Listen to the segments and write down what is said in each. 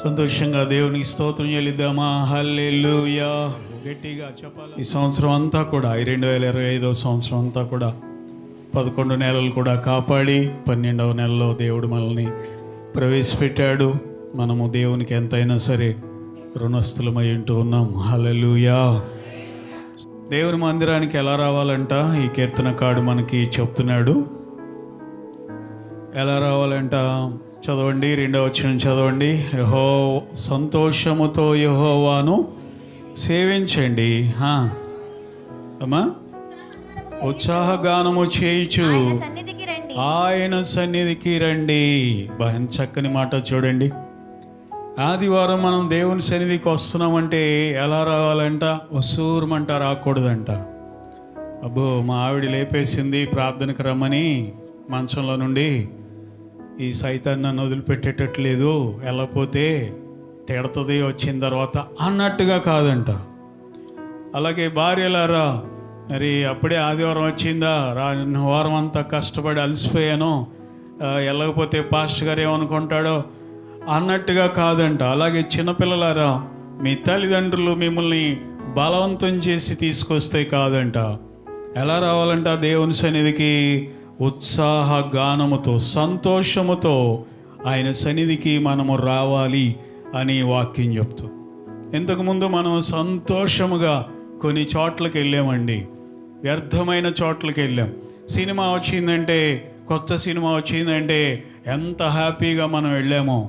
సంతోషంగా దేవునికి స్తోత్రం చెల్లిద్దామా? హల్లెలూయా. గట్టిగా చెప్పాలి. ఈ సంవత్సరం అంతా కూడా, ఈ 2025 సంవత్సరం అంతా కూడా 11 నెలలు కూడా కాపాడి 12వ నెలలో దేవుడు మనల్ని ప్రవేశపెట్టాడు. మనము దేవునికి ఎంతైనా సరే రుణస్థులమై ఉంటూ ఉన్నాం. హల్లెలూయా. దేవుని మందిరానికి ఎలా రావాలంట ఈ కీర్తనకారుడు మనకి చెప్తున్నాడు. ఎలా రావాలంట? చదవండి, 2వ వచనం చదవండి. సంతోషముతో యెహోవాను సేవించండి. అమ్మా, ఉత్సాహగానము చేయుచు ఆయన సన్నిధికి రండి. ఎంత చక్కని మాట చూడండి. ఆదివారం మనం దేవుని సన్నిధికి వస్తున్నామంటే ఎలా రావాలంట? ఉసూరుమంట రాకూడదంట. అబ్బో, మా ఆవిడ లేపేసింది ప్రార్థనకు రమ్మని మంచంలో నుండి, ఈ సైతాన్ని నన్ను వదిలిపెట్టేటట్లేదు, వెళ్ళకపోతే తిడుతుంది వచ్చిన తర్వాత అన్నట్టుగా కాదంట. అలాగే భార్యలారా, మరి అప్పుడే ఆదివారం వచ్చిందా, వారం అంతా కష్టపడి అలసిపోయాను, వెళ్ళకపోతే పాస్టర్ గారు ఏమనుకుంటాడో అన్నట్టుగా కాదంట. అలాగే చిన్నపిల్లలారా, మీ తల్లిదండ్రులు మిమ్మల్ని బలవంతం చేసి తీసుకొస్తే కాదంట. ఎలా రావాలంట దేవుని సన్నిధికి? ఉత్సాహ గానముతో, సంతోషముతో ఆయన సన్నిధికి మనము రావాలి అని వాక్యం చెప్తూ, ఇంతకుముందు మనం సంతోషముగా కొన్ని చోట్లకి వెళ్ళామండి, వ్యర్థమైన చోట్లకి వెళ్ళాం. సినిమా వచ్చిందంటే, కొత్త సినిమా వచ్చిందంటే ఎంత హ్యాపీగా మనం వెళ్ళామో,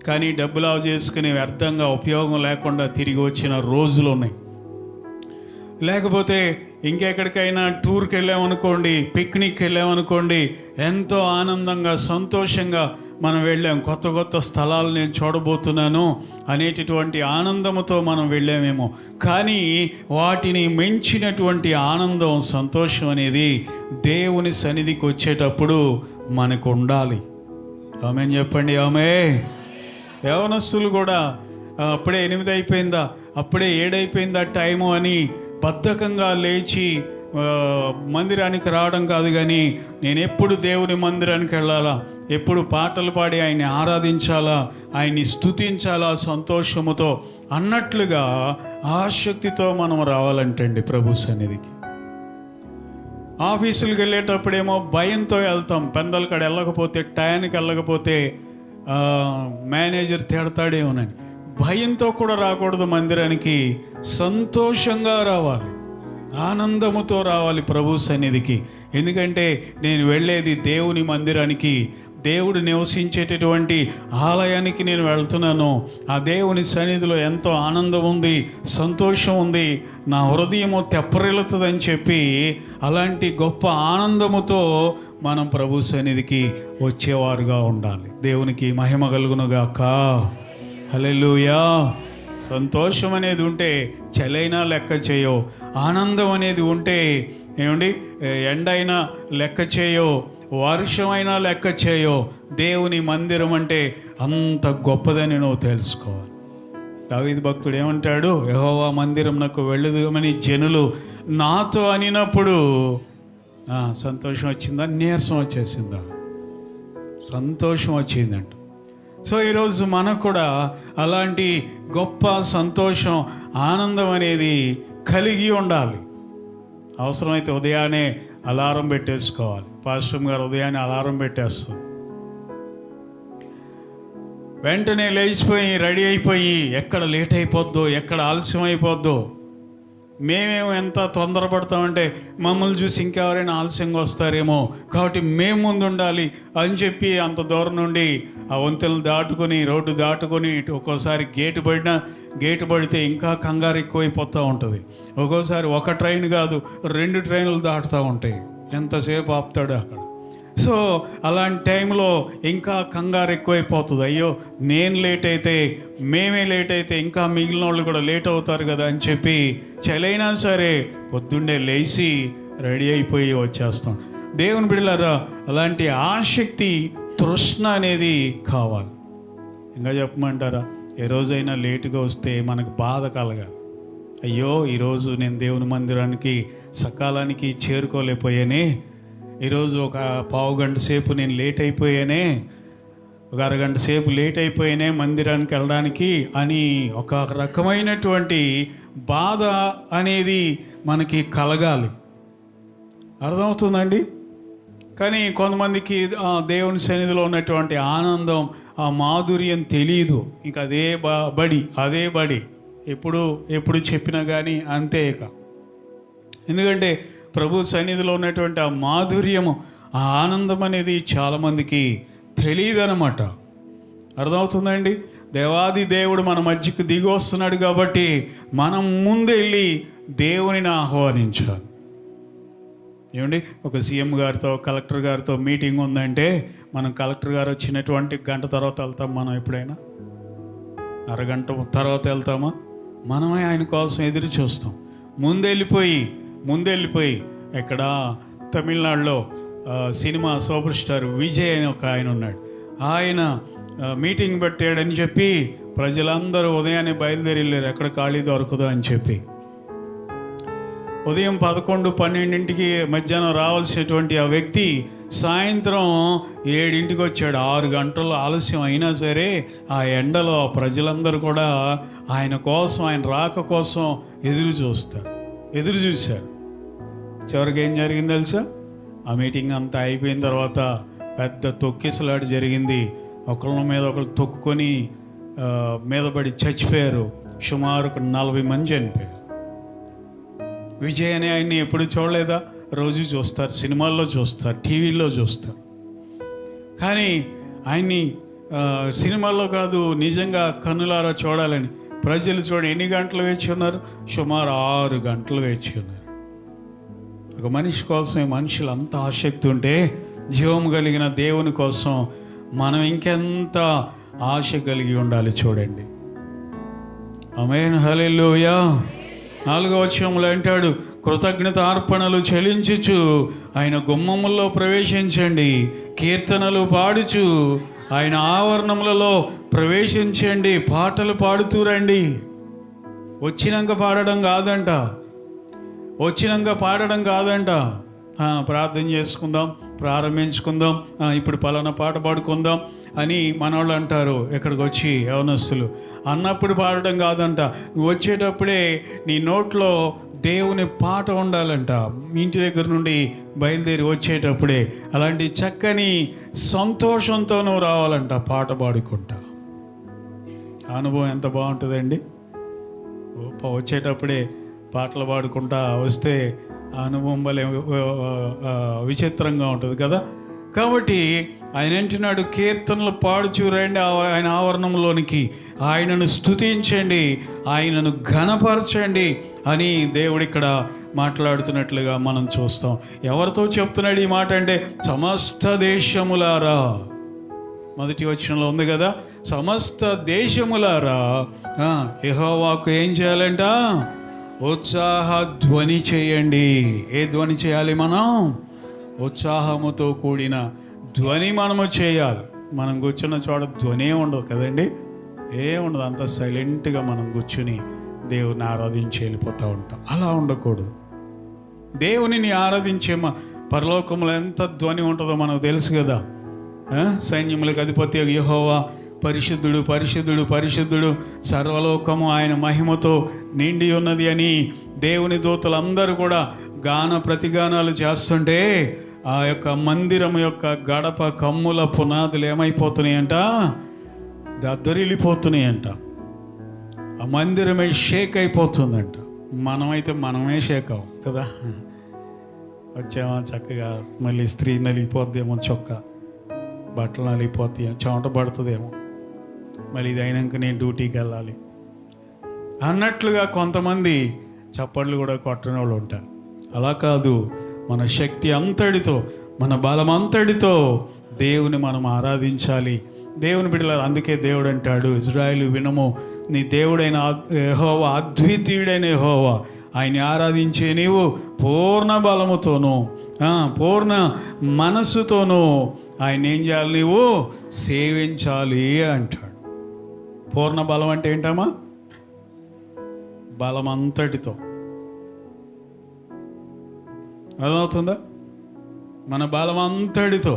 కానీ డబ్బులు చేసుకుని వ్యర్థంగా ఉపయోగం లేకుండా తిరిగి వచ్చిన రోజులు ఉన్నాయి. లేకపోతే ఇంకెక్కడికైనా టూర్కి వెళ్ళామనుకోండి, పిక్నిక్కి వెళ్ళామనుకోండి, ఎంతో ఆనందంగా సంతోషంగా మనం వెళ్ళాం. కొత్త కొత్త స్థలాలు నేను చూడబోతున్నాను అనేటటువంటి ఆనందంతో మనం వెళ్ళామేమో, కానీ వాటిని మించినటువంటి ఆనందం, సంతోషం అనేది దేవుని సన్నిధికి వచ్చేటప్పుడు మనకు ఉండాలి. ఆమేన్ చెప్పండి. ఆమేన్. యవనస్తులు కూడా అప్పుడే 8 అయిపోయిందా, అప్పుడే 7 అయిపోయిందా టైము అని బద్ధకంగా లేచి మందిరానికి రావడం కాదు, కానీ నేను ఎప్పుడు దేవుని మందిరానికి వెళ్ళాలా, ఎప్పుడు పాటలు పాడి ఆయన్ని ఆరాధించాలా, ఆయన్ని స్తుతించాలా సంతోషముతో అన్నట్లుగా ఆసక్తితో మనం రావాలంటండి ప్రభు సన్నిధికి. ఆఫీసులకు వెళ్ళేటప్పుడేమో భయంతో వెళ్తాం. పెందల కాడ వెళ్ళకపోతే, టయానికి వెళ్ళకపోతే మేనేజర్ తిడతాడేమోనని భయంతో కూడా రాకూడదు మందిరానికి. సంతోషంగా రావాలి, ఆనందముతో రావాలి ప్రభు సన్నిధికి. ఎందుకంటే నేను వెళ్ళేది దేవుని మందిరానికి, దేవుడు నివసించేటటువంటి ఆలయానికి నేను వెళ్తున్నాను. ఆ దేవుని సన్నిధిలో ఎంతో ఆనందం ఉంది, సంతోషం ఉంది, నా హృదయము తెప్పరిల్లుతుందని చెప్పి అలాంటి గొప్ప ఆనందముతో మనం ప్రభు సన్నిధికి వచ్చేవారుగా ఉండాలి. దేవునికి మహిమ కలుగునుగాక. హల్లెలూయా. సంతోషం అనేది ఉంటే చలైనా లెక్క చేయో, ఆనందం అనేది ఉంటే ఏమండి ఎండైనా లెక్క చేయో, వర్షమైనా లెక్క చేయో, దేవుని మందిరం అంటే అంత గొప్పదని నువ్వు తెలుసుకోవాలి. దావీదు భక్తుడు ఏమంటాడు? యెహోవా మందిరంనకు వెళ్ళుదామని జనులు నాతో అనినప్పుడు సంతోషం వచ్చిందా, నీరసం వచ్చేసిందా? సంతోషం వచ్చిందంట. సో ఈరోజు మనకు కూడా అలాంటి గొప్ప సంతోషం, ఆనందం అనేది కలిగి ఉండాలి. అవసరమైతే ఉదయాన్నే అలారం పెట్టేసుకోవాలి. పాస్టర్ గారు ఉదయాన్నే అలారం పెట్టేస్తుంది. వెంటనే లేచిపోయి రెడీ అయిపోయి, ఎక్కడ లేట్ అయిపోద్దో, ఎక్కడ ఆలస్యం అయిపోద్దో. మేమేమో ఎంత తొందరపడతామంటే మమ్మల్ని చూసి ఇంకెవరైనా ఆలస్యంగా వస్తారేమో కాబట్టి మేము ముందు ఉండాలి అని చెప్పి అంత దూరం నుండి ఆ వంతెనలు దాటుకొని, రోడ్డు దాటుకొని, ఒక్కోసారి గేటు పడితే ఇంకా కంగారు ఎక్కువైపోతూ ఉంటుంది. ఒక్కోసారి ఒక ట్రైన్ కాదు 2 ట్రైన్లు దాటుతూ ఉంటాయి. ఎంతసేపు ఆపుతాడు అక్కడ. సో అలాంటి టైంలో ఇంకా కంగారు ఎక్కువైపోతుంది. అయ్యో నేను లేట్ అయితే, మేమే లేట్ అయితే ఇంకా మిగిలిన వాళ్ళు కూడా లేట్ అవుతారు కదా అని చెప్పి చలైనా సరే పొద్దున్నే లేచి రెడీ అయిపోయి వచ్చేస్తాం. దేవుని బిడ్డలారా, అలాంటి ఆసక్తి, తృష్ణ అనేది కావాలి. ఇంకా చెప్పమంటారా? ఏ రోజైనా లేటుగా వస్తే మనకు బాధ కలగాలి. అయ్యో ఈరోజు నేను దేవుని మందిరానికి సకాలానికి చేరుకోలేకపోయానే, ఈరోజు ఒక పావు గంట సేపు నేను లేట్ అయిపోయానే ఒక అరగంట సేపు లేట్ అయిపోయినే మందిరానికి వెళ్ళడానికి అని ఒక రకమైనటువంటి బాధ అనేది మనకి కలగాలి. అర్థమవుతుందండి? కానీ కొంతమందికి దేవుని సన్నిధిలో ఉన్నటువంటి ఆనందం, ఆ మాధుర్యం తెలియదు. ఇంకా అదే బడి ఎప్పుడు చెప్పినా కానీ అంతే. ఎందుకంటే ప్రభు సన్నిధిలో ఉన్నటువంటి ఆ మాధుర్యము, ఆ ఆనందం అనేది చాలామందికి తెలియదు అన్నమాట. అర్థమవుతుందండి? దేవాది దేవుడు మన మధ్యకు దిగి వస్తున్నాడు కాబట్టి మనం ముందెళ్ళి దేవునిని ఆహ్వానించాలి. ఏమండి, ఒక సీఎం గారితో కలెక్టర్ గారితో మీటింగ్ ఉందంటే మనం కలెక్టర్ గారు వచ్చినటువంటి గంట తర్వాత వెళ్తాం. మనం ఎప్పుడైనా అరగంట తర్వాత వెళ్తామా? మనమే ఆయన కోసం ఎదురు చూస్తాం. ముందెళ్ళిపోయి ఎక్కడ తమిళనాడులో సినిమా సూపర్ స్టార్ విజయ్ అని ఒక ఆయన ఉన్నాడు. ఆయన మీటింగ్ పెట్టాడని చెప్పి ప్రజలందరూ ఉదయాన్నే బయలుదేరి వెళ్ళారు, ఎక్కడ ఖాళీ దొరకదు అని చెప్పి. ఉదయం 11-12 మధ్యాహ్నం రావాల్సినటువంటి ఆ వ్యక్తి సాయంత్రం 7 వచ్చాడు. 6 గంటలు ఆలస్యం అయినా సరే ఆ ఎండలో ప్రజలందరూ కూడా ఆయన కోసం, ఆయన రాక కోసం ఎదురు చూశారు. చివరికి ఏం జరిగింది తెలుసా? ఆ మీటింగ్ అంతా అయిపోయిన తర్వాత పెద్ద తొక్కిసలాట జరిగింది. ఒకళ్ళ మీద ఒకళ్ళు తొక్కుకొని మీద పడి చచ్చిపోయారు. సుమారు 40 మంది చనిపోయారు. విజయ్ అనే ఆయన్ని ఎప్పుడు చూడలేదా? రోజు చూస్తారు, సినిమాల్లో చూస్తారు, టీవీల్లో చూస్తారు. కానీ ఆయన్ని సినిమాల్లో కాదు, నిజంగా కన్నులారా చూడాలని ప్రజలు ఎన్ని గంటలు వేచి ఉన్నారు? సుమారు 6 గంటలు వేచి ఉన్నారు. ఒక మనిషి కోసం మనుషులు అంత ఆసక్తి ఉంటే జీవం కలిగిన దేవుని కోసం మనం ఇంకెంత ఆశ కలిగి ఉండాలి చూడండి. ఆమేన్, హల్లెలూయా. 4వ వచనంలో అంటాడు, కృతజ్ఞత అర్పణలు చెల్లించుచు ఆయన గుమ్మముల్లో ప్రవేశించండి, కీర్తనలు పాడుచు ఆయన ఆవరణములలో ప్రవేశించండి, పాటలు పాడుతూ రండి. వచ్చినాక పాడడం కాదంట. ప్రార్థన చేసుకుందాం, ప్రారంభించుకుందాం, ఇప్పుడు పలానా పాట పాడుకుందాం అని మనవాళ్ళు అంటారు. ఎక్కడికి వచ్చి యవనస్తులు అన్నప్పుడు పాడడం కాదంట. వచ్చేటప్పుడే నీ నోట్లో దేవుని పాట ఉండాలంట. ఇంటి దగ్గర నుండి బయలుదేరి వచ్చేటప్పుడే అలాంటి చక్కని సంతోషంతో నువ్వు రావాలంట పాట పాడుకుంటా. అనుభవం ఎంత బాగుంటుందండి. వచ్చేటప్పుడే పాటలు పాడుకుంటా వస్తే ఆ అనుభవం వల్ల విచిత్రంగా ఉంటుంది కదా. కాబట్టి ఆయన అంటున్నాడు, కీర్తనలు పాడుచు రండి ఆయన ఆవరణంలోనికి, ఆయనను స్తుతించండి, ఆయనను ఘనపరచండి అని దేవుడు ఇక్కడ మాట్లాడుతున్నట్లుగా మనం చూస్తాం. ఎవరితో చెప్తున్నాడు ఈ మాట అంటే, సమస్త దేశములారా. మొదటి వచనంలో ఉంది కదా, సమస్త దేశములారా యెహోవాకు ఏం చేయాలంట? ఉత్సాహ ధ్వని చేయండి. ఏ ధ్వని చేయాలి? మనం ఉత్సాహముతో కూడిన ధ్వని మనము చేయాలి. మనం కూర్చున్న చోట ధ్వనే ఉండదు కదండి, ఏముండదు. అంత సైలెంట్గా మనం కూర్చుని దేవుని ఆరాధించి వెళ్ళిపోతూ ఉంటాం. అలా ఉండకూడదు. దేవునిని ఆరాధించే పరలోకంలో ఎంత ధ్వని ఉంటుందో మనకు తెలుసు కదా. సైన్యములకు అధిపతి యెహోవా పరిశుద్ధుడు, పరిశుద్ధుడు, పరిశుద్ధుడు, సర్వలోకము ఆయన మహిమతో నిండి ఉన్నది అని దేవుని దూతలందరూ కూడా గాన ప్రతిగానాలు చేస్తుంటే ఆ యొక్క మందిరం యొక్క గడప కమ్ముల పునాదులు ఏమైపోతున్నాయంట? దద్దరిల్లిపోతున్నాయంట. ఆ మందిరమే షేక్ అయిపోతుందంట. మనమే షేక్ అవ్వం కదా. వచ్చామా చక్కగా, మళ్ళీ స్త్రీ నలిగిపోద్దేమో, చొక్క బట్టలు నలిగిపోతాయి, చెమట పడుతుందేమో, మళ్ళీ ఇది అయినాక నేను డ్యూటీకి వెళ్ళాలి అన్నట్లుగా కొంతమంది చప్పట్లు కూడా కొట్టని వాళ్ళు ఉంటారు. అలా కాదు, మన శక్తి అంతటితో, మన బలం అంతటితో దేవుని మనం ఆరాధించాలి. దేవుని బిడ్డలారా, అందుకే దేవుడు అంటాడు, ఇజ్రాయేలు వినము, నీ దేవుడైన యెహోవా, అద్వితీయుడైన యెహోవా, ఆయన్ని ఆరాధించే నీవు పూర్ణ బలముతోనూ పూర్ణ మనస్సుతోనూ ఆయన ఏం చేయాలి? నీవు సేవించాలి అంటాడు. పూర్ణ బలం అంటే ఏంటమ్మా? బలం అంతటితో. అర్థమవుతుందా? మన బలం అంతటితో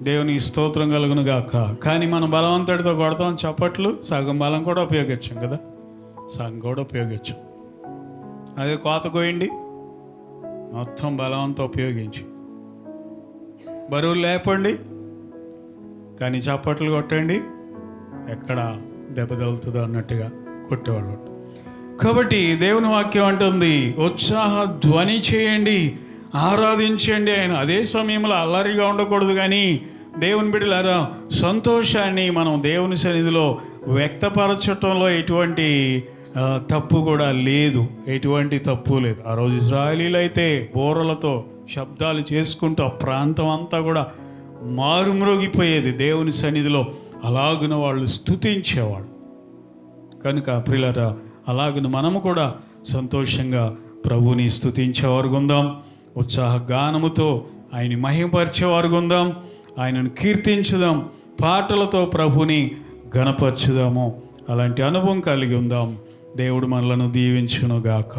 దేవునికి స్తోత్రం కలుగును గాక. కానీ మనం బలవంతుడితో కొడతాం చప్పట్లు, సగం బలం కూడా ఉపయోగించాం కదా, సగం కూడా ఉపయోగించాం. అదే కోత కోయండి, మొత్తం బలవంతో ఉపయోగించి. బరువులు లేపండి, కానీ చప్పట్లు కొట్టండి, ఎక్కడ దెబ్బ తగులుతుందో అన్నట్టుగా కొట్టేవాళ్ళు. కాబట్టి దేవుని వాక్యం అంటుంది, ఉత్సాహ ధ్వని చేయండి, ఆరాధించండి ఆయన. అదే సమయంలో అల్లరిగా ఉండకూడదు, కానీ దేవుని బిడ్డలారా సంతోషాన్ని మనం దేవుని సన్నిధిలో వ్యక్తపరచటంలో ఎటువంటి తప్పు కూడా లేదు, ఎటువంటి తప్పు లేదు. ఆ రోజు ఇశ్రాయేలీలు అయితే బోరలతో శబ్దాలు చేసుకుంటూ ఆ ప్రాంతం అంతా కూడా మారుమ్రోగిపోయేది దేవుని సన్నిధిలో. అలాగున వాళ్ళు స్తుతించేవాళ్ళు. కనుక ప్రియులారా, అలాగున మనము కూడా సంతోషంగా ప్రభుని స్తుతించేవారు ఉందాం, ఉత్సాహ గానముతో ఆయన్ని మహిమపరిచేవారు ఉందాం, ఆయనను కీర్తించుదాం, పాటలతో ప్రభుని గణపరచుదాము. అలాంటి అనుభవం కలిగి ఉందాం. దేవుడు మనలను దీవించునుగాక.